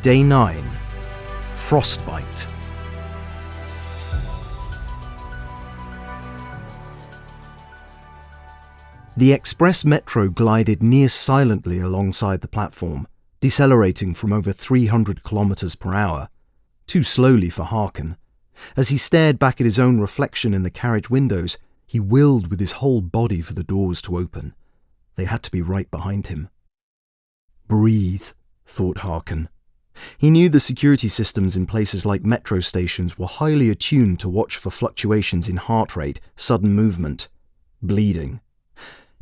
Day 9. Frostbite. The express metro glided near silently alongside the platform, decelerating from over 300 kilometers per hour, too slowly for Harken. As he stared back at his own reflection in the carriage windows, he willed with his whole body for the doors to open. They had to be right behind him. Breathe, thought Harken. He knew the security systems in places like metro stations were highly attuned to watch for fluctuations in heart rate, sudden movement, bleeding.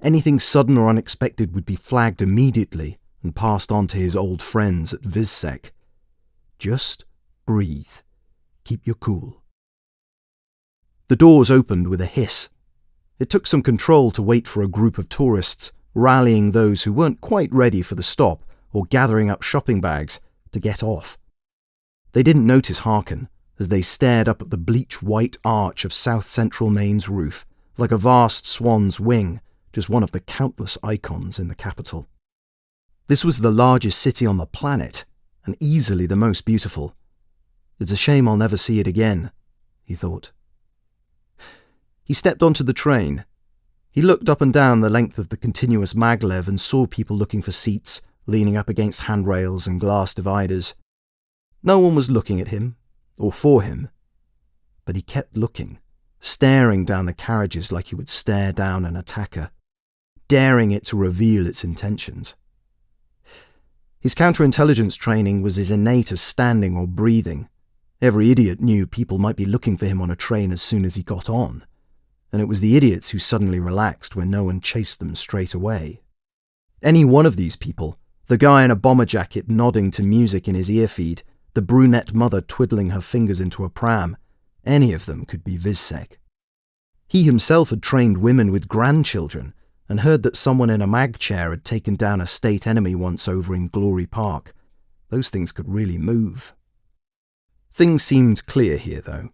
Anything sudden or unexpected would be flagged immediately and passed on to his old friends at VizSec. Just breathe. Keep your cool. The doors opened with a hiss. It took some control to wait for a group of tourists, rallying those who weren't quite ready for the stop or gathering up shopping bags, to get off. They didn't notice Harken as they stared up at the bleach-white arch of South Central Maine's roof, like a vast swan's wing, just one of the countless icons in the capital. This was the largest city on the planet, and easily the most beautiful. It's a shame I'll never see it again, he thought. He stepped onto the train. He looked up and down the length of the continuous maglev and saw people looking for seats, leaning up against handrails and glass dividers. No one was looking at him, or for him, but he kept looking, staring down the carriages like he would stare down an attacker, daring it to reveal its intentions. His counterintelligence training was as innate as standing or breathing. Every idiot knew people might be looking for him on a train as soon as he got on, and it was the idiots who suddenly relaxed when no one chased them straight away. Any one of these people, the guy in a bomber jacket nodding to music in his earfeed, the brunette mother twiddling her fingers into a pram, any of them could be VizSec. He himself had trained women with grandchildren and heard that someone in a mag chair had taken down a state enemy once over in Glory Park. Those things could really move. Things seemed clear here, though.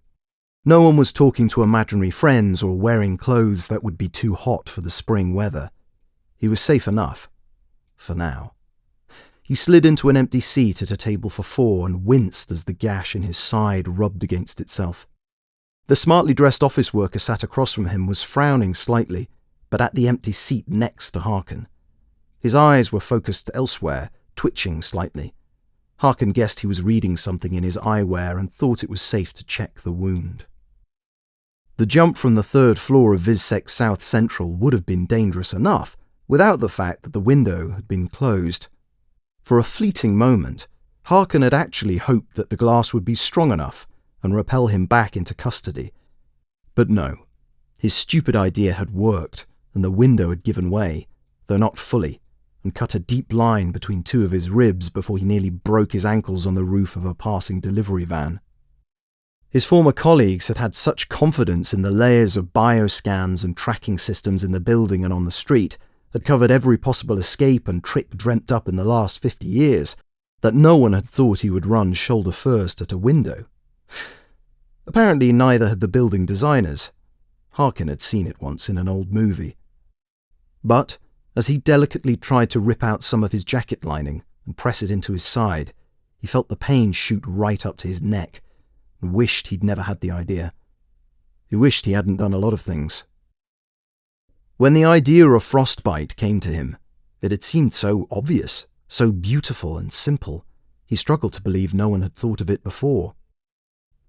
No one was talking to imaginary friends or wearing clothes that would be too hot for the spring weather. He was safe enough. For now. He slid into an empty seat at a table for four and winced as the gash in his side rubbed against itself. The smartly dressed office worker sat across from him was frowning slightly, but at the empty seat next to Harken. His eyes were focused elsewhere, twitching slightly. Harken guessed he was reading something in his eyewear and thought it was safe to check the wound. The jump from the third floor of VizSec South Central would have been dangerous enough, without the fact that the window had been closed. For a fleeting moment, Harken had actually hoped that the glass would be strong enough and repel him back into custody. But no, his stupid idea had worked, and the window had given way, though not fully, and cut a deep line between two of his ribs before he nearly broke his ankles on the roof of a passing delivery van. His former colleagues had had such confidence in the layers of bioscans and tracking systems in the building and on the street, had covered every possible escape and trick dreamt up in the last 50 years, that no one had thought he would run shoulder first at a window. Apparently neither had the building designers. Harken had seen it once in an old movie. But, as he delicately tried to rip out some of his jacket lining and press it into his side, he felt the pain shoot right up to his neck, and wished he'd never had the idea. He wished he hadn't done a lot of things. When the idea of Frostbite came to him, it had seemed so obvious, so beautiful and simple, he struggled to believe no one had thought of it before.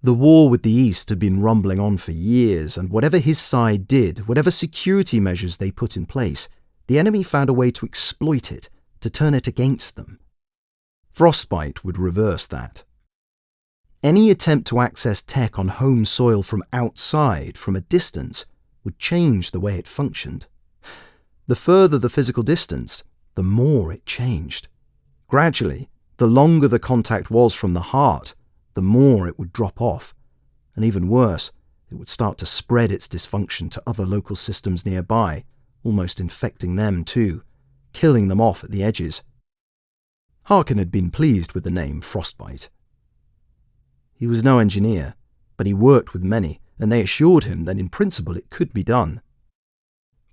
The war with the East had been rumbling on for years, and whatever his side did, whatever security measures they put in place, the enemy found a way to exploit it, to turn it against them. Frostbite would reverse that. Any attempt to access tech on home soil from outside, from a distance, would change the way it functioned. The further the physical distance, the more it changed. Gradually, the longer the contact was from the heart, the more it would drop off. And even worse, it would start to spread its dysfunction to other local systems nearby, almost infecting them too, killing them off at the edges. Harken had been pleased with the name Frostbite. He was no engineer, but he worked with many, and they assured him that in principle it could be done.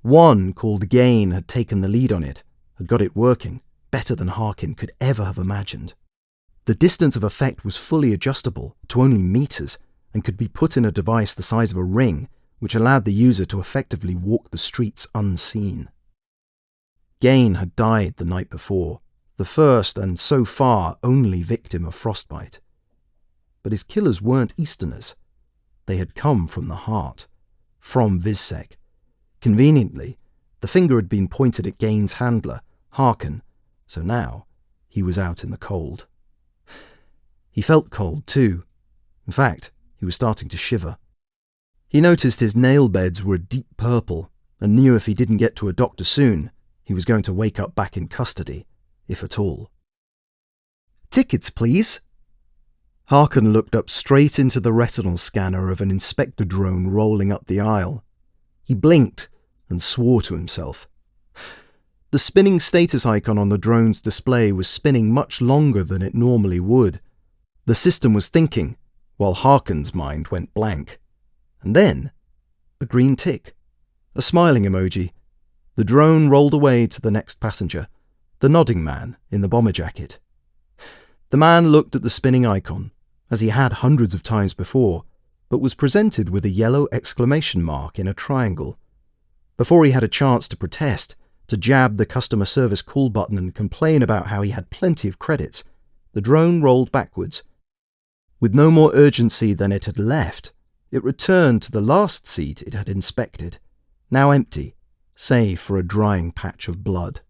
One, called Gain, had taken the lead on it, had got it working, better than Harken could ever have imagined. The distance of effect was fully adjustable to only meters and could be put in a device the size of a ring, which allowed the user to effectively walk the streets unseen. Gain had died the night before, the first and so far only victim of frostbite. But his killers weren't Easterners. They had come from the heart, from VizSec. Conveniently, the finger had been pointed at Gain's handler, Harken, so now he was out in the cold. He felt cold too. In fact, he was starting to shiver. He noticed his nail beds were a deep purple and knew if he didn't get to a doctor soon, he was going to wake up back in custody, if at all. "Tickets, please." Harken looked up straight into the retinal scanner of an inspector drone rolling up the aisle. He blinked and swore to himself. The spinning status icon on the drone's display was spinning much longer than it normally would. The system was thinking, while Harken's mind went blank. And then, a green tick, a smiling emoji. The drone rolled away to the next passenger, the nodding man in the bomber jacket. The man looked at the spinning icon, as he had hundreds of times before, but was presented with a yellow exclamation mark in a triangle. Before he had a chance to protest, to jab the customer service call button and complain about how he had plenty of credits, the drone rolled backwards. With no more urgency than it had left, it returned to the last seat it had inspected, now empty, save for a drying patch of blood.